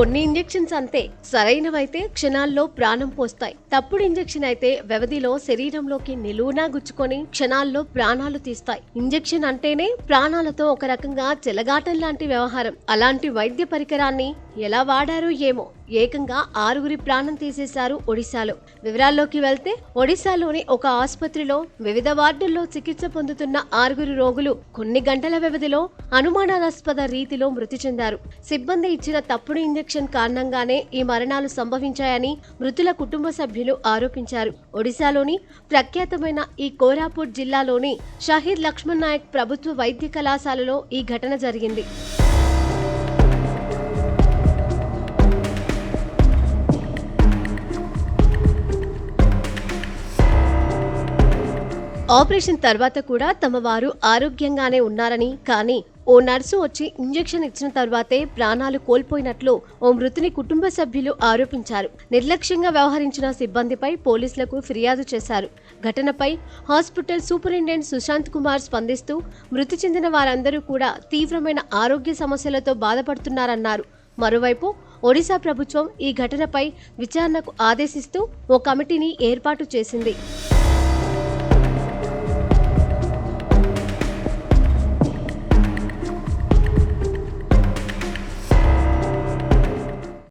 కొన్ని ఇంజెక్షన్స్ అంతే, సరైనవైతే క్షణాల్లో ప్రాణం పోస్తాయి. తప్పుడు ఇంజెక్షన్ అయితే వ్యవధిలో శరీరంలోకి నిలువునా గుచ్చుకొని క్షణాల్లో ప్రాణాలు తీస్తాయి. ఇంజెక్షన్ అంటేనే ప్రాణాలతో ఒక రకంగా చెలగాటం లాంటి వ్యవహారం. అలాంటి వైద్య పరికరాన్ని ఎలా వాడారో ఏమో, ఏకంగా 6గురి ప్రాణం తీసేశారు ఒడిశాలో. వివరాల్లోకి వెళ్తే, ఒడిశాలోని ఒక ఆసుపత్రిలో వివిధ వార్డుల్లో చికిత్స పొందుతున్న 6గురు రోగులు కొన్ని గంటల వ్యవధిలో అనుమానాస్పద రీతిలో మృతి చెందారు. సిబ్బంది ఇచ్చిన తప్పుడు ఇంజెక్షన్ కారణంగానే ఈ మరణాలు సంభవించాయని మృతుల కుటుంబ సభ్యులు ఆరోపించారు. ఒడిశాలోని ప్రఖ్యాతమైన ఈ కోరాపుట్ జిల్లాలోని షహీద్ లక్ష్మణ్ నాయక్ ప్రభుత్వ వైద్య కళాశాలలో ఈ ఘటన జరిగింది. ఆపరేషన్ తర్వాత కూడా తమ వారు ఆరోగ్యంగానే ఉన్నారని, కానీ ఓ నర్సు వచ్చి ఇంజెక్షన్ ఇచ్చిన తర్వాతే ప్రాణాలు కోల్పోయినట్లు ఓ మృతుని కుటుంబ సభ్యులు ఆరోపించారు. నిర్లక్ష్యంగా వ్యవహరించిన సిబ్బందిపై పోలీసులకు ఫిర్యాదు చేశారు. ఘటనపై హాస్పిటల్ సూపరింటెండెంట్ సుశాంత్ కుమార్ స్పందిస్తూ, మృతి చెందిన వారందరూ కూడా తీవ్రమైన ఆరోగ్య సమస్యలతో బాధపడుతున్నారన్నారు. మరోవైపు ఒడిశా ప్రభుత్వం ఈ ఘటనపై విచారణకు ఆదేశిస్తూ ఓ కమిటీని ఏర్పాటు చేసింది.